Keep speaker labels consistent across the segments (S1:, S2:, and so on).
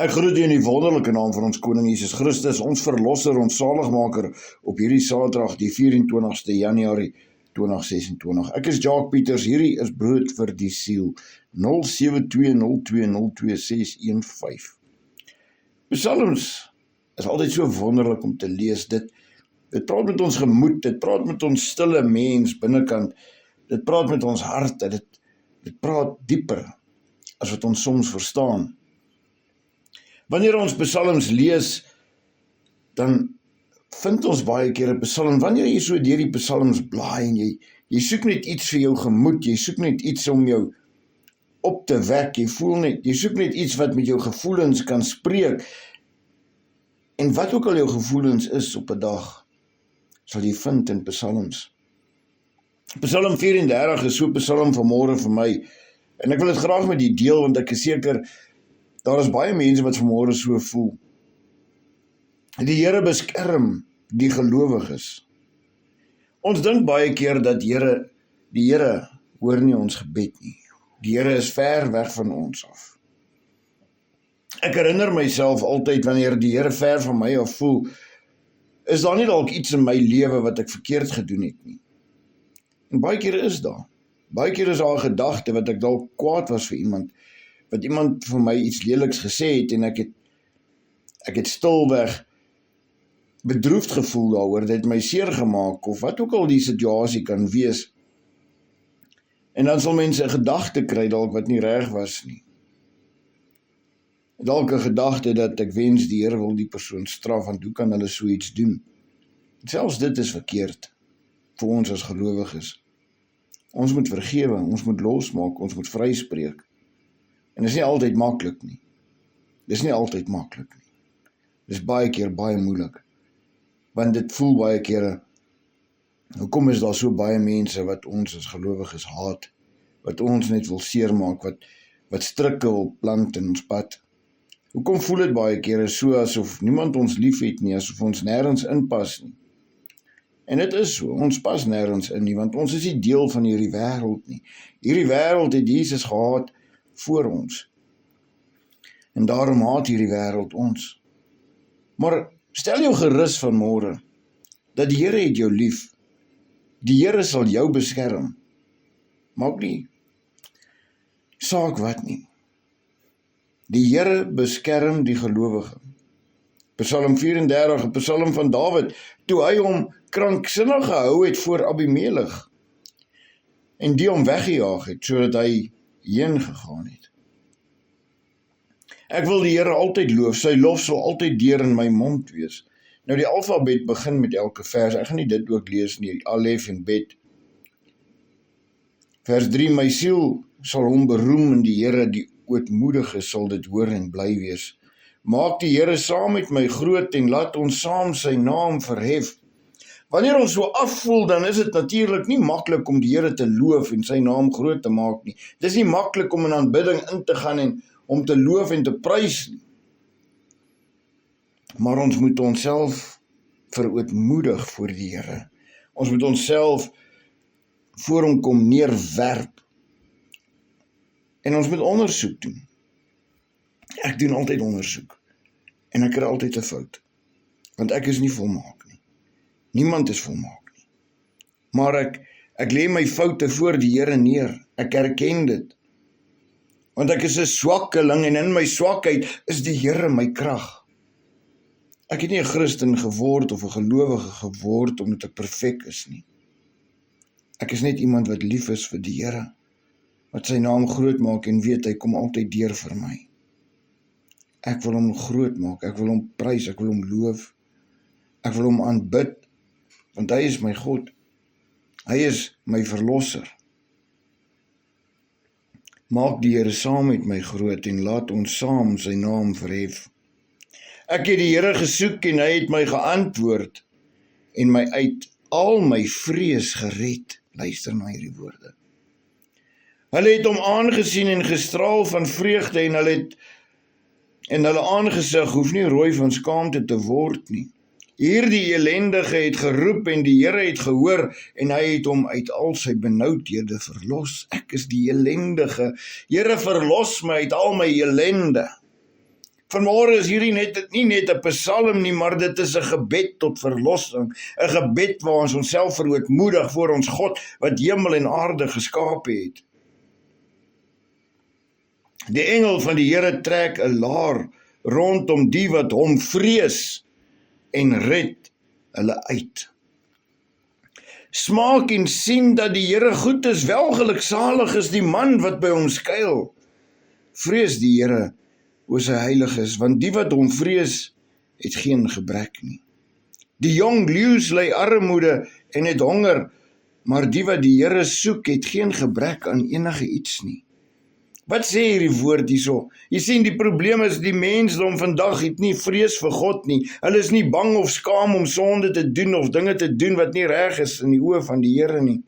S1: Ek groet u in die wonderlike naam van ons Koning Jesus Christus, ons Verlosser, ons Saligmaker, op hierdie Saterdag, die 24ste Januarie 2026. Ek is Jacques Pieters, hierdie is Brood vir die Siel, 0720202615. Psalms is altyd so wonderlik om te lees, dit praat met ons gemoed, dit praat met ons stille mens binnekant, dit praat met ons harte, dit praat dieper as wat ons soms verstaan. Wanneer ons psalms lees, dan vind ons baie keer 'n psalm, wanneer jy so deur die psalms blaai en jy soek net iets vir jou gemoed, jy soek net iets om jou op te wek, jy soek net iets wat met jou gevoelens kan spreek, en wat ook al jou gevoelens is op 'n dag, sal jy vind in psalms. Psalm 34 is so 'n psalm vanmôre vir my, en ek wil dit graag met die deel, want ek is seker, daar is baie mense wat vanmôre so voel. Die Here beskerm die gelowiges. Ons dink baie keer dat die Here hoor nie ons gebed nie. Die Here is ver weg van ons af. Ek herinner myself altyd, wanneer die Here ver van my af voel, is daar nie dalk iets in my lewe wat ek verkeerd gedoen het nie. En baie keer is daar. Baie keer is daar 'n gedagte wat ek dalk kwaad was vir iemand, wat iemand vir my iets leliks gesê het, en ek het stilweg bedroefd gevoel daaroor, dit het my seer gemaak, of wat ook al die situasie kan wees. En dan sal mense 'n gedagte kry dalk wat nie reg was nie. Dalk 'n gedagte dat ek wens die Here wil die persoon straf, want hoe kan hulle so iets doen? Selfs dit is verkeerd vir ons as gelowiges. Ons moet vergewe, ons moet losmaak, ons moet vryspreek. En dit is nie altyd maklik nie. Dis baie keer baie moeilik. Want dit voel baie kere, hoekom is daar so baie mense wat ons as gelowiges haat, wat ons net wil seermaak, wat strikke wil plant in ons pad? Hoekom voel dit baie kere so asof niemand ons lief het nie, asof ons nêrens inpas nie? En dit is so, ons pas nêrens in nie, want ons is nie deel van hierdie wêreld nie. Hierdie wêreld het Jesus gehaat voor ons. En daarom haat hierdie wêreld ons. Maar stel jou gerus vanmôre, dat die Here het jou lief. Die Here sal jou beskerm. Maak nie saak wat nie. Die Here beskerm die gelowige. Psalm 34, 'n psalm van Dawid, toe hy hom kranksinnig gehou het voor Abimelech, en die hom weggejaag het, sodat hy heen gegaan het. Ek wil die Here altyd loof, sy lof sal altyd deur in my mond wees. Nou die alfabet begin met elke vers, ek gaan nie dit ook lees nie, Alef en Bet. Vers 3, my siel sal hom beroem in die Here, die ootmoedige sal dit hoor en bly wees. Maak die Here saam met my groot, en laat ons saam sy naam verhef. Wanneer ons so afvoel, dan is dit natuurlik nie maklik om die Here te loof en sy naam groot te maak nie. Dit is nie maklik om in aanbidding in te gaan en om te loof en te prys nie. Maar ons moet onsself verootmoedig voor die Here. Ons moet onsself voor hom kom neerwerp. En ons moet ondersoek doen. Ek doen altyd ondersoek. En ek kry altyd 'n fout. Want ek is nie volmaak nie. Niemand is volmaak nie. Maar ek lê my foute voor die Here neer. Ek erken dit. Want ek is 'n swakkeling, en in my swakheid is die Here my krag. Ek het nie 'n Christen geword of 'n gelowige geword omdat ek perfek is nie. Ek is net iemand wat lief is vir die Here, wat sy naam groot maak en weet hy kom altyd deur vir my. Ek wil hom groot maak, ek wil hom prys, ek wil hom loof, ek wil hom aanbid, want hy is my God. Hy is my verlosser. Maak die Here saam met my groot, en laat ons saam sy naam verhef. Ek het die Here gesoek, en hy het my geantwoord, en my uit al my vrees gered. Luister na hierdie woorde. Hulle het hom aangesien en gestraal van vreugde, en hulle aangesig hoef nie rooi van skaamte te word nie. Hierdie elendige het geroep, en die Here het gehoor, en hy het hom uit al sy benoudhede verlos. Ek is die elendige. Here, verlos my uit al my ellende. Vanmôre is hierdie nie net 'n psalm nie, maar dit is 'n gebed tot verlossing, 'n gebed waar ons onsself verootmoedig voor ons God, wat hemel en aarde geskape het. Die engel van die Here trek 'n laar rondom die wat hom vrees en red hulle uit. Smaak en sien dat die Here goed is, welgeluksalig is die man wat by hom skuil. Vrees die Here, o sy heiliges, want die wat hom vrees, het geen gebrek nie. Die jong leeu's ly armoede en het honger, maar die wat die Here soek, het geen gebrek aan enige iets nie. Wat sê hierdie woord hierso? Jy sien, die probleem is die mensdom vandag het nie vrees vir God nie. Hulle is nie bang of skaam om sonde te doen of dinge te doen wat nie reg is in die oë van die Here nie.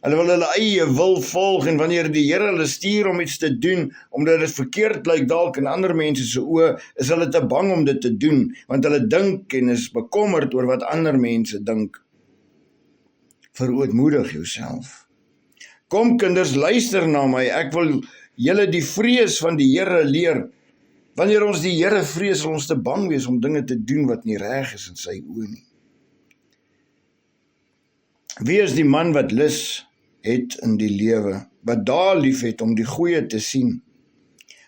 S1: Hulle wil hulle eie wil volg, en wanneer die Here hulle stuur om iets te doen, omdat dit verkeerd lyk dalk in ander mense se oë, is hulle te bang om dit te doen, want hulle dink en is bekommerd oor wat ander mense dink. Verootmoedig jouself. Kom kinders, luister na my, ek wil julle die vrees van die Here leer. Wanneer ons die Here vrees, sal ons te bang wees om dinge te doen wat nie reg is in sy oë nie. Wie is die man wat lus het in die lewe, wat daar lief het om die goeie te sien?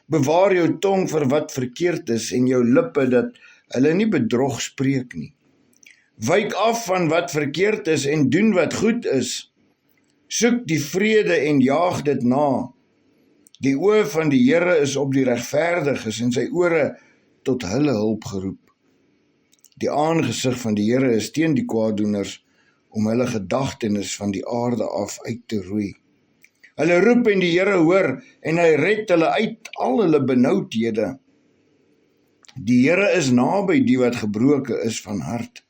S1: Bewaar jou tong vir wat verkeerd is en jou lippe dat hulle nie bedrog spreek nie. Wyk af van wat verkeerd is en doen wat goed is. Soek die vrede en jaag dit na. Die oë van die Here is op die regverdiges en sy ore tot hulle hulp geroep. Die aangesig van die Here is teen die kwaaddoeners, om hulle gedagtenis van die aarde af uit te roei. Hulle roep en die Here hoor, en hy red hulle uit al hulle benoudhede. Die Here is naby die wat gebroken is van hart,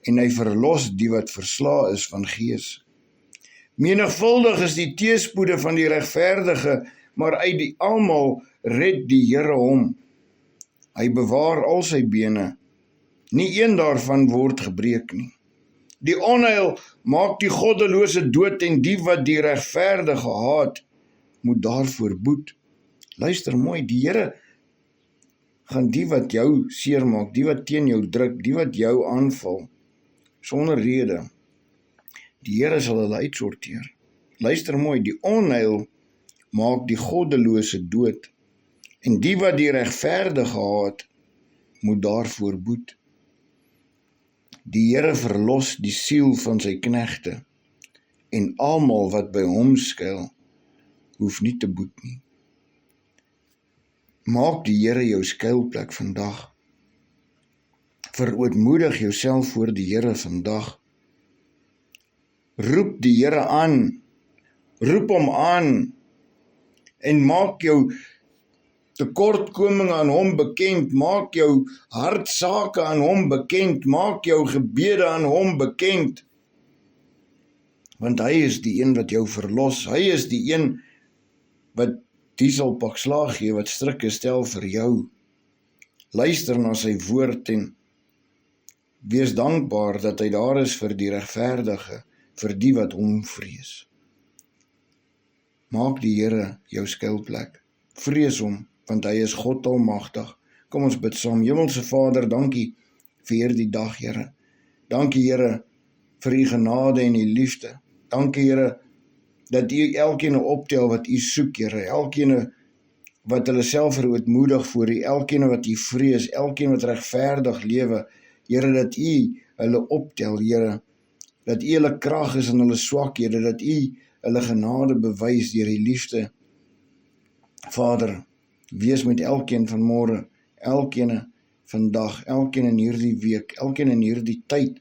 S1: en hy verlos die wat verslae is van gees. Menigvuldig is die teëspoede van die regverdige, maar uit die almal red die Here hom. Hy bewaar al sy bene, nie een daarvan word gebreek nie. Die onheil maak die goddelose dood, en die wat die regverdige haat, moet daarvoor boet. Luister mooi, die Here gaan die wat jou seermaak, die wat teen jou druk, die wat jou aanval, sonder rede, die Here sal hulle uitsorteer. Luister mooi, die onheil maak die goddelose dood, en die wat die regverdige haat, moet daarvoor boet. Die Here verlos die siel van sy knegte, en almal wat by hom skuil, hoef nie te boet nie. Maak die Here jou skuilplek vandag. Verootmoedig jouself voor die Here vandag. Roep die Here aan, roep hom aan, en maak jou tekortkominge aan hom bekend, maak jou hartsake aan hom bekend, maak jou gebede aan hom bekend, want hy is die een wat jou verlos, hy is die een wat die sal pak slaag gee, wat strikke stel vir jou. Luister na sy woord en wees dankbaar dat hy daar is vir die regverdige, vir die wat hom vrees. Maak die Here jou skuilplek, vrees hom, want hy is God almagtig. Kom ons bid saam. Hemelse Vader, dankie vir hierdie dag, Here. Dankie, Here, vir u genade en u liefde. Dankie, Here, dat u elkeen optel wat u soek, Here. Elkeen wat hulle self verootmoedig voor u, elkeen wat u vrees, elkeen wat regverdig lewe, Here, dat u hulle optel, Here, dat u hulle krag is in hulle swakhede, dat u hulle genade bewys deur die liefde. Vader, wees met elkeen vanmôre, elkeen vandag, elkeen in hierdie week, elkeen in hierdie tyd,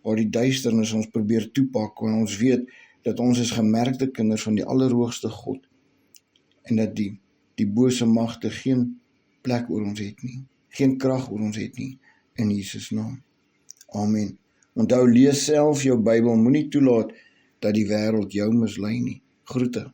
S1: waar die duisternis ons probeer toepak, want ons weet dat ons is gemerkte kinders van die Allerhoogste God, en dat die bose magte geen plek oor ons het nie, geen krag oor ons het nie, in Jesus naam. Amen. Onthou, lees self jou Bybel, moenie toelaat dat die wêreld jou mislei nie. Groete.